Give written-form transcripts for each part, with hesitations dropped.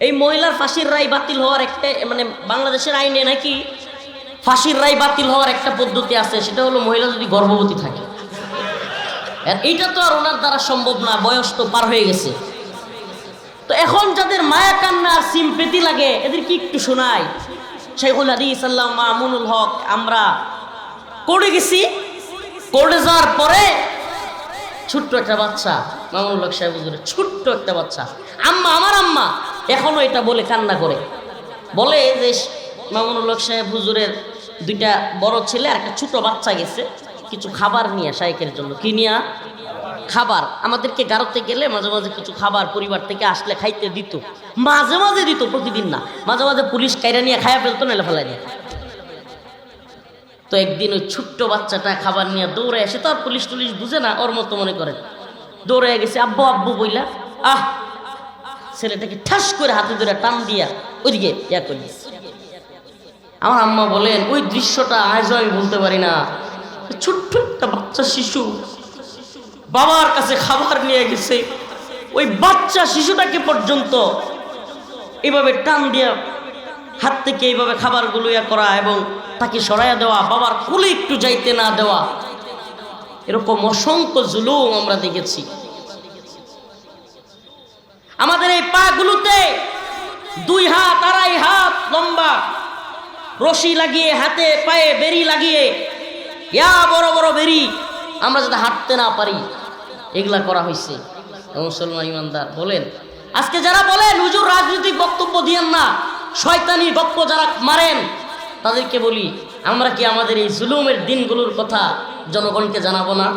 এই মহিলার ফাঁসির রায় বাতিল হওয়ার একটা মানে বাংলাদেশের আইনে নাকি ফাঁসির রায় বাতিল হওয়ার একটা পদ্ধতি আছে, সেটা হলো মহিলা যদি গর্ভবতী থাকে। এইটা তো আর ওনার দ্বারা সম্ভব না, বয়স তো পার হয়ে গেছে। তো এখন যাদের মায়া কান্না আর সিম্পেথি লাগে এদের কি একটু শোনাই। শেখুল হাদিস আল্লাহ মামুনুল হক, আমরা কোর্টে গেছি, কোর্টে যাওয়ার পরে ছোট্ট একটা বাচ্চা, মামুনুল হক সাহেব হুজুরের ছোট্ট একটা বাচ্চা, আম্মা আমার আম্মা, এখনো এটা বলে কান্না করে, বলে যে মামুনুল হক সাহেব হুজুরের দুইটা বড় ছেলে আর একটা ছোট বাচ্চা গেছে কিছু খাবার নিয়ে শাইখের জন্য। কি নিয়ে? খাবার। আমাদেরকে গারোতে গেলে মাঝে মাঝে কিছু খাবার পরিবার থেকে আসলে খাইতে দিত, মাঝে মাঝে দিত, প্রতিদিন না। মাঝে মাঝে পুলিশ কাইরা নিয়ে খাইয়া ফেলতো, নাহলে ফেলাই নিয়ে। তো একদিন ওই ছোট্ট বাচ্চাটা খাবার নিয়ে দৌড়ে এসে, তো আর পুলিশ টুলিশ বুঝে না, ওর মতো মনে করেন, দৌড়ে গেছে আব্বু আব্বু বইলা, ছেলেটাকে ঠাস করে হাতে ধরে টান দিয়া ওইদিকে ইয়া করে দিচ্ছে। আমার আম্মা বলেন ওই দৃশ্যটা আজও আমি বলতে পারি না। ছোট্ট একটা বাচ্চা শিশু বাবার কাছে খাবার নিয়ে গেছে, ওই বাচ্চা শিশুটাকে পর্যন্ত এইভাবে টান দিয়া হাত থেকে এইভাবে খাবারগুলো ইয়া করা এবং তাকে সরাইয়া দেওয়া, বাবার কোলে একটু যাইতে না দেওয়া, এরকম অসংখ্য জুলুম আমরা দেখেছি। আমাদের এই পাগুলোতে 2 হাত 2.5 হাত লম্বা রশি লাগিয়ে, হাতে পায়ে বেরি লাগিয়ে, বড় বড় বেরি, আমরা যাতে হাঁটতে না পারি, এগুলা করা হয়েছে। মুসলমান ইমানদার বলেন, আজকে যারা বলেন হুজুর রাজনৈতিক বক্তব্য দিয়েন না, শয়তানি বক্তব্য যারা মারেন, তাদেরকে বলি আমরা কি আমাদের এই জুলুমের দিনগুলোর কথা জনগণকে জানাবো না?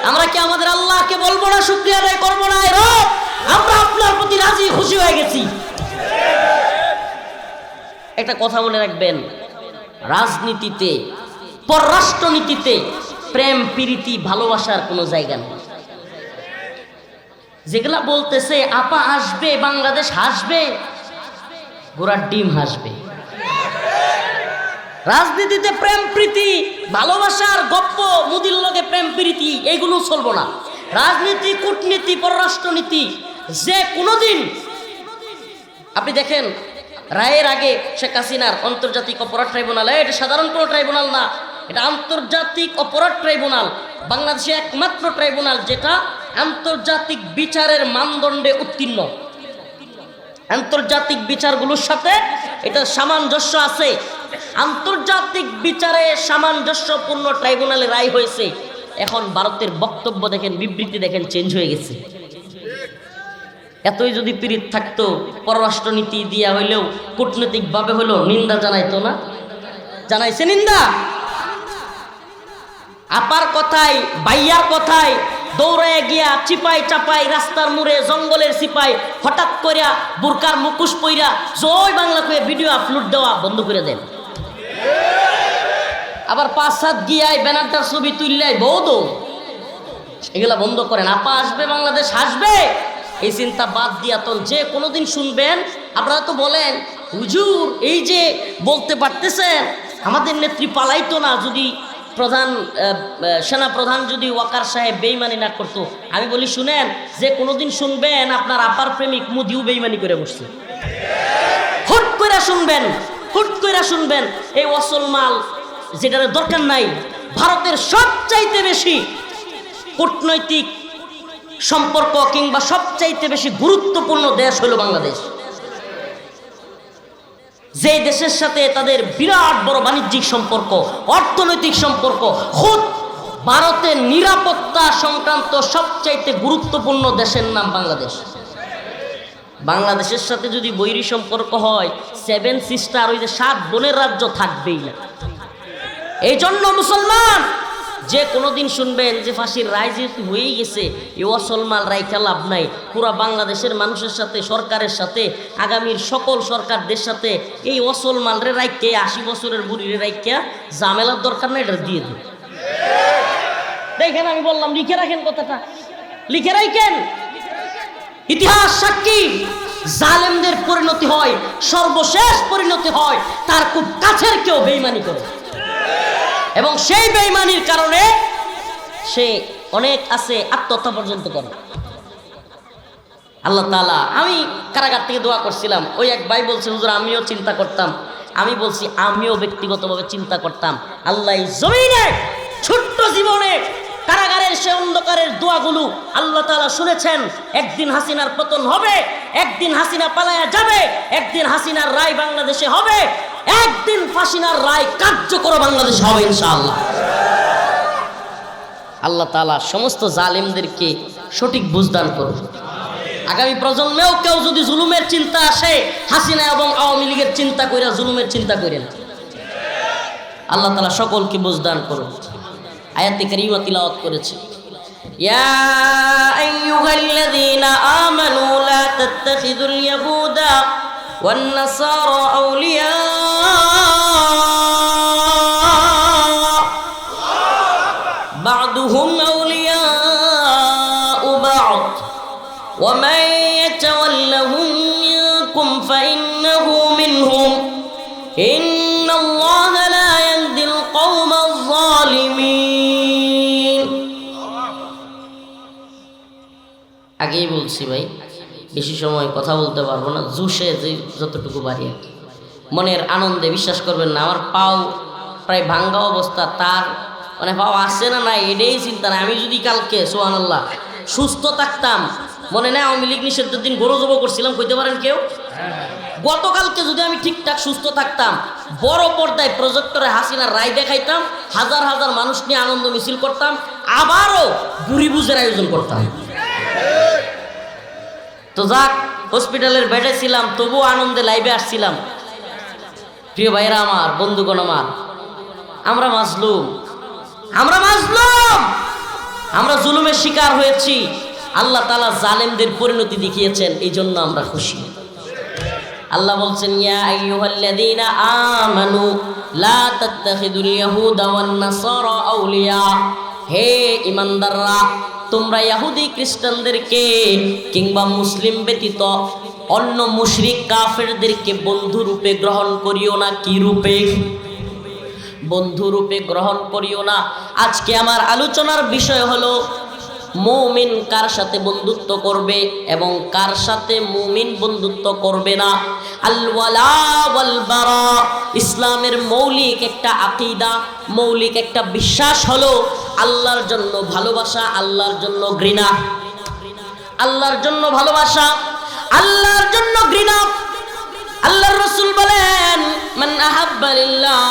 আমরা কি আমাদের আল্লাহকে বলবো না, শুকরিয়া আদায় করবো না, রব আমরা আপনার প্রতি রাজি খুশি হয়ে গেছি? একটা কথা মনে রাখবেন, রাজনীতিতে, পররাষ্ট্রনীতিতে প্রেম প্রীতি ভালোবাসার কোনো জায়গা নেই। যেগুলা বলতেছে আপা আসবে, বাংলাদেশ হাসবে, ঘোড়ার ডিম হাসবে। রাজনীতিতে প্রেম প্রীতি ভালোবাসার গপ্প, মুদির লগে প্রেম প্রীতি, এইগুলো চলবো না। রাজনীতি, কূটনীতি, পররাষ্ট্রনীতি যে কোনোদিন আপনি দেখেন, রায়ের আগে শেখ হাসিনার আন্তর্জাতিক অপরাধ ট্রাইব্যুনাল, এটা সাধারণ কোনো ট্রাইব্যুনাল না, এটা আন্তর্জাতিক অপরাধ ট্রাইব্যুনাল, বাংলাদেশে একমাত্র ট্রাইব্যুনাল যেটা আন্তর্জাতিক বিচারের মানদণ্ডে উত্তীর্ণ। আন্তর্জাতিক বিচারগুলোর সাথে এটা সামঞ্জস্য আছে। আন্তর্জাতিক বিচারে সামঞ্জস্যপূর্ণ ট্রাইব্যুনালে রায় হয়েছে। এখন ভারতের বক্তব্য দেখেন, বিবৃতি দেখেন, চেঞ্জ হয়ে গেছে। এতই যদি পীড়িত থাকতো, পররাষ্ট্রনীতি দিয়া হইলেও কূটনৈতিকভাবে হইলেও নিন্দা জানাইতো না? জানাইছে নিন্দা। আপার কথায়, বাইয়ার কথায় দৌড়ায় গিয়া চিপাই চাপাই রাস্তার মুড়ে জঙ্গলের সিপাই হঠাৎ করিয়া বুরকার মুখোশ পইরা জয় বাংলা কয়ে ভিডিও আপলোড দেওয়া বন্ধ করে দেন। আবার 5-7 গিয়ায় ব্যানারটার ছবি তুললাই বৌদ, এগুলা বন্ধ করেন। আপা আসবে, বাংলাদেশ হাসবে, এই চিন্তা বাদ দিয়া তো যে কোনোদিন শুনবেন। আপনারা তো বলেন হুজুর এই যে বলতে পারতেছেন আমাদের নেত্রী পালাইতো না যদি প্রধান সেনা প্রধান যদি ওয়াকার সাহেব বেইমানি না করতো। আমি বলি শুনেন, যে কোনোদিন শুনবেন আপনার আপার প্রেমিক মোদিও বেইমানি করে বসছে। হুট করে শুনবেন, হুট করে শুনবেন এই অসল মাল যেটার দরকার নাই। ভারতের সবচাইতে বেশি কূটনৈতিক সম্পর্ক কিংবা সবচাইতে বেশি গুরুত্বপূর্ণ দেশ হলো বাংলাদেশ। যে দেশের সাথে তাদের বিরাট বড় বাণিজ্যিক সম্পর্ক, অর্থনৈতিক সম্পর্ক, খুদ ভারতের নিরাপত্তা সংক্রান্ত সবচাইতে গুরুত্বপূর্ণ দেশের নাম বাংলাদেশ। বাংলাদেশের সাথে যদি বৈরী সম্পর্ক হয়, 7 সিস্টার, ওই যে 7 বোনের রাজ্য থাকবেই না। এই জন্য মুসলমান যে কোনোদিন শুনবেন যে ফাঁসির রায় যেহেতু হয়েই গেছে, এই অসলমাল রাইখা লাভ নাই। পুরা বাংলাদেশের মানুষের সাথে, সরকারের সাথে, আগামীর সকল সরকারদের সাথে এই অসলমালরে রাইখে 80 বছরের বুড়িরে রাইখা ঝামেলার দরকার নাই, এটা দিয়ে দিন। দেখেন আমি বললাম, লিখে রাখেন কথাটা, লিখে রাখেন। ইতিহাস সাক্ষী, জালেমদের পরিণতি হয়, সর্বশেষ পরিণতি হয় তার খুব কাছের কেউ বেঈমানি করে, এবং সেই বেঈমানির কারণে সে অনেক আছে আত্মহত্যা পর্যন্ত করে। আল্লাহ তাআলা, আমি কারাগার থেকে দোয়া করছিলাম, ওই এক ভাই বলছে হুজুর আমিও চিন্তা করতাম, আমি বলছি আমিও ব্যক্তিগতভাবে চিন্তা করতাম, আল্লাহ এই জমিনে ছোট্ট জীবনে কারাগারের সে অন্ধকারের দোয়াগুলো আল্লাহ তাআলা শুনেছেন। একদিন হাসিনার পতন হবে, একদিন হাসিনা পালায়া যাবে, একদিন হাসিনার রায় বাংলাদেশে হবে, একদিন হাসিনার রায় কার্যকর বাংলাদেশে হবে ইনশাআল্লাহ। আল্লাহ তাআলা সমস্ত জালিমদেরকে সঠিক বুঝদান করুন। আগামী প্রজন্মেও কেউ যদি জুলুমের চিন্তা আসে, হাসিনা এবং আওয়ামী লীগের চিন্তা কইরা জুলুমের চিন্তা করেন। আল্লাহ তাআলা সকলকে বুঝদান করুন। আয়াতে কারিমা তিলাওয়াত করেছে, ইয়া আইয়ুহাল্লাযীনা আমানু লা তাত্তাখিযুল ইয়াহুদা ওয়ান নাসারা আউলিয়া বা'দুহুম আউলিয়াউ বা'দ ওয়া মান ইয়াতাওয়াল্লাহুম মিনকুম ফাইন্নাহু মিনহুম ইন্নাল্লাহা লা ইয়াহদিল কওমায যালিমিন। আগেই বলছি ভাই, বেশি সময় কথা বলতে পারবো না, জুসে যে যতটুকু পারি আর কি। মনের আনন্দে বিশ্বাস করবেন না, আমার পাও প্রায় ভাঙ্গা অবস্থা, তার মানে পাও আসছে না নাই এটাই চিন্তা নাই। আমি যদি কালকে সুবহানাল্লাহ সুস্থ থাকতাম, মনে নেই আওয়ামী লীগ নিষিদ্ধের দিন গরু জব করছিলাম, কইতে পারেন কেউ? গতকালকে যদি আমি ঠিকঠাক সুস্থ থাকতাম, বড় পর্দায় প্রজেক্টরে হাসিনার রায় দেখাইতাম, হাজার হাজার মানুষ নিয়ে আনন্দ মিছিল করতাম, আবারও বুড়ি বুঝের আয়োজন করতাম। তো যাক, হসপিটালের বেডে ছিলাম, তবুও আনন্দে লাইভে আসছিলাম। প্রিয় ভাইরা আমার, বন্ধুগণ আমার, আমরা মাজলুম, আমরা মাজলুম, আমরা জুলুমের শিকার হয়েছি। আল্লাহ তাআলা জালেমদের পরিণতি দেখিয়েছেন, এই জন্য আমরা খুশি। আল্লাহ বলছেন, ইয়া আইয়ুহাল্লাযীনা আমানু লা তাত্তাখিযুল ইয়াহুদা ওয়ান নাসারা আউলিয়া, হে ঈমানদাররা, তোমরা ইহুদি খ্রিস্টানদেরকে কিংবা মুসলিম ব্যতীত অন্য মুশরিক কাফেরদেরকে বন্ধু রূপে গ্রহণ করিও না। কি রূপে? বন্ধু রূপে গ্রহণ করিও না। আজকে আমার আলোচনার বিষয় হলো মুমিন কার সাথে বন্ধুত্ব করবে এবং কার সাথে মুমিন বন্ধুত্ব করবে না। আল ওয়ালা ওয়াল বারা, ইসলামের মৌলিক একটা আকীদা, মৌলিক একটা বিশ্বাস হলো আল্লাহর জন্য ভালোবাসা, আল্লাহর জন্য ঘৃণা। আল্লাহর জন্য ভালোবাসা, আল্লাহর জন্য ঘৃণা। আল্লাহর রাসূল বলেন, মান আহাব্বা লিল্লাহ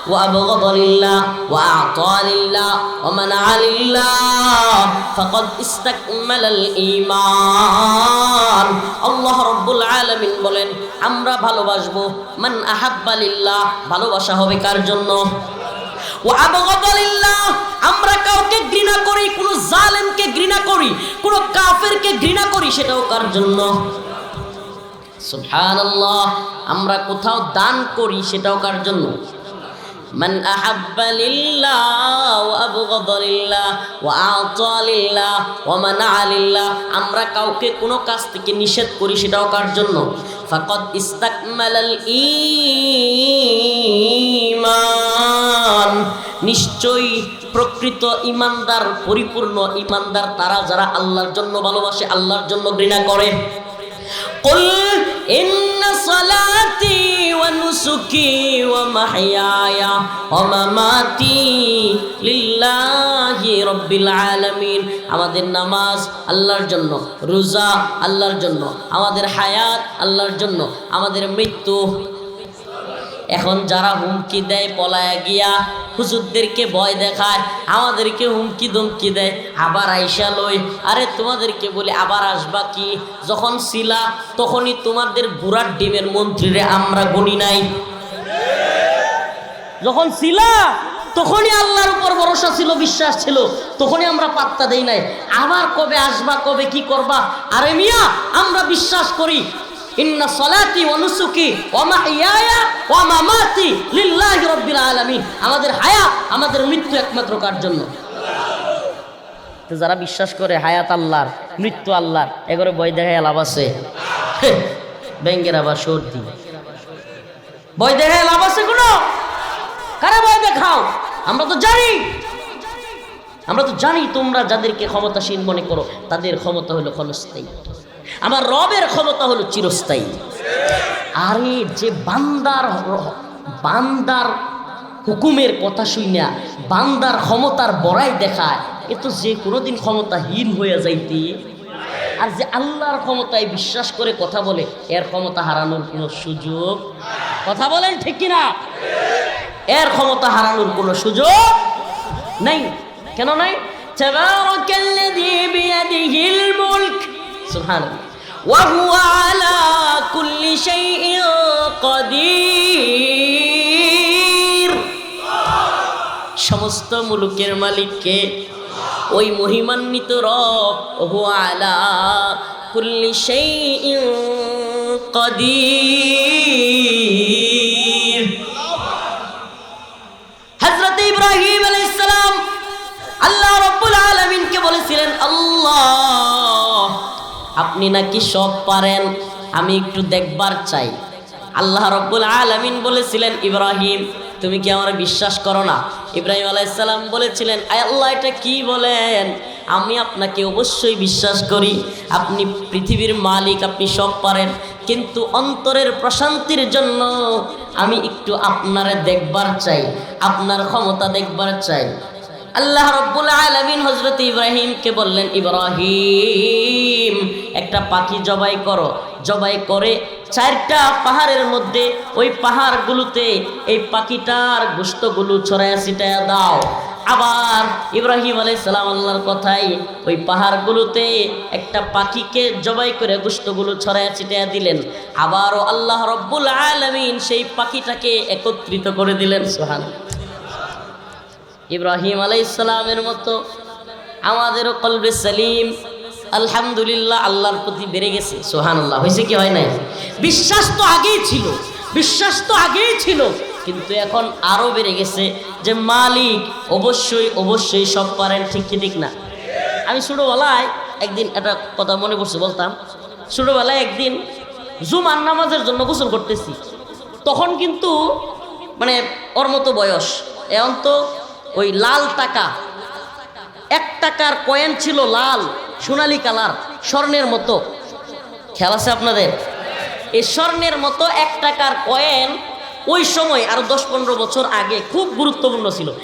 ওয়া আবগাদা লিল্লাহ ওয়া আ'তা লিল্লাহ ওয়া মানা'a লিল্লাহ ফাকাদ ইসতাকমালাল ঈমান। আল্লাহ রাব্বুল আলামিন বলেন, আমরা ভালোবাসবো। মান আহাব্বা লিল্লাহ, ভালোবাসা হবে কার জন্য? ওয়া আবগাদা লিল্লাহ, আমরা কাউকে ঘৃণা করি, কোন জালেমকে ঘৃণা করি, কোন কাফেরকে ঘৃণা করি, সেটাও কার জন্য? সুবহানাল্লাহ। আমরা কোথাও দান করি, সেটাও কার জন্য? মান আহাব্বা লিল্লাহ ওয়া আবগাদা লিল্লাহ ওয়া আ'তা লিল্লাহ ওয়া মানা'a লিল্লাহ, আমরা কাউকে কোনো কাজ থেকে নিষেধ করি, সেটাও কার জন্য? ফাকাদ ইসতাকমালাল ঈমান, নিশ্চয়ই প্রকৃত ঈমানদার, পরিপূর্ণ ঈমানদার তারা যারা আল্লাহর জন্য ভালোবাসে, আল্লাহর জন্য ঘৃণা করে। কুল ইন্না সালাতি ওয়া নুসুকি ওয়া মাহইয়ায়া ওয়া মামাতি লিল্লাহি রাব্বিল আলামিন, আমাদের নামাজ আল্লাহর জন্য, রোজা আল্লাহর জন্য, আমাদের হায়াত আল্লাহর জন্য, আমাদের মৃত্যু। এখন যারা হুমকি দেয় পলায়া গিয়া, হুজুরদেরকে ভয় দেখায়, আমাদেরকে হুমকি ধমকি দেয়, আবার আইসা লই, আরে তোমাদেরকে বলি আবার আসবা কি? যখন ছিলা তখনই তোমাদের বুড়ার ডিমের মন্ত্রীরে আমরা গণি নাই। যখন ছিলা তখনই আল্লাহর উপর ভরসা ছিল, বিশ্বাস ছিল, তখনই আমরা পাত্তা দেই নাই। আবার কবে আসবা, কবে কি করবা? আরে মিয়া, আমরা বিশ্বাস করি ইন্না সালাতি ওয়া নুসুকি ওয়া মাহইয়ায়া ওয়া মামাতি লিল্লাহি রাব্বিল আলামিন, আমাদের হায়াত, আমাদের মৃত্যু একমাত্র কার জন্য? তো যারা বিশ্বাস করে হায়াত আল্লাহর, মৃত্যু আল্লাহর, এগরে ভয় দেখায় লাভ আছে? ব্যাঙ্গের আবার সর্দি, ভয় দেখায় লাভ আছে কোনো? কারা ভয় দেখাও? আমরা তো জানি, আমরা তো জানি তোমরা যাদেরকে ক্ষমতাসীন মনে করো তাদের ক্ষমতা হলো ক্ষণস্থায়ী। আমার রবের ক্ষমতা হলো চিরস্থায়ী। আরে যে বান্দার হুকুমের কথা শুইনা বান্দার ক্ষমতার বড়াই দেখায়, এ তো যে কোনোদিন ক্ষমতাহীন হয়ে যাইতে। আর যে আল্লাহর ক্ষমতায় বিশ্বাস করে কথা বলে, এর ক্ষমতা হারানোর কোনো সুযোগ, কথা বলেন ঠিক কিনা, এর ক্ষমতা হারানোর কোনো সুযোগ নাই। কেন নাই? তাবারাকাল্লাযী বিয়াদিহিল মুলক, সুবহানাল্লাহ, ওয়া হুয়া আলা কুল্লি শাইইন কাদির। সমস্ত মুলুকের মালিককে, ওই মহিমান্বিত রব, হুয়া আলা কুল্লি শাইইন কাদির। হযরত ইব্রাহিম আলাইহিস সালাম আল্লাহ রাব্বুল আলামিনকে বলেছিলেন, আল্লাহ আপনি নাকি সব পারেন, আমি একটু দেখবার চাই। আল্লাহ রাব্বুল আলামিন বলেছিলেন, ইব্রাহিম তুমি কি আমার বিশ্বাস করো না? ইব্রাহিম আলাইহিস সালাম বলেছিলেন, আয় আল্লাহ এটা কি বলেন, আমি আপনাকে অবশ্যই বিশ্বাস করি, আপনি পৃথিবীর মালিক, আপনি সব পারেন, কিন্তু অন্তরের প্রশান্তির জন্য আমি একটু আপনারে দেখবার চাই, আপনার ক্ষমতা দেখবার চাই। আল্লাহ রাব্বুল আলামিন হযরত ইব্রাহিমকে বললেন, ইব্রাহিম একটা পাখি জবাই করো, জবাই করে 4টা পাহাড়ের মধ্যে, ওই পাহাড়গুলোতে এই পাখিটার গোশতগুলো ছড়ায়া ছিটায়া দাও। আবার ইব্রাহিম আলাইহিস সালাম আল্লাহর কথাই ওই পাহাড়গুলোতে একটা পাখিকে জবাই করে গোশতগুলো ছড়ায়া ছিটায়া দিলেন। আবারও আল্লাহ রাব্বুল আলামিন সেই পাখিটাকে একত্রিত করে দিলেন। সুবহানাল্লাহ। ইব্রাহিম আলাইহিস সালামের মতো আমাদেরও কলবে সালিম আলহামদুলিল্লাহ আল্লাহর প্রতি বেড়ে গেছে। সুবহানাল্লাহ। হয়েছে কি হয় নাই? বিশ্বাস তো আগেই ছিল, বিশ্বাস তো আগেই ছিল, কিন্তু এখন আরো বেড়ে গেছে যে মালিক অবশ্যই অবশ্যই সব পারেন। ঠিক কি ঠিক না? আমি ছোটবেলায় একদিন একটা কথা মনে পড়ছে, বলতাম। ছোটবেলায় একদিন জুমার নামাজের জন্য গোসল করতেছি, তখন কিন্তু মানে ওর মতো বয়স, এখন তো ওই লাল টাকা, 1 টাকার কয়েন ছিল, লাল সোনালি কালার, স্বর্ণের মতো। খেয়াল আছে আপনাদের? এই স্বর্ণের মতো 1 টাকার কয়েন ওই সময় আরো 10-15 বছর আগে খুব গুরুত্বপূর্ণ ছিল।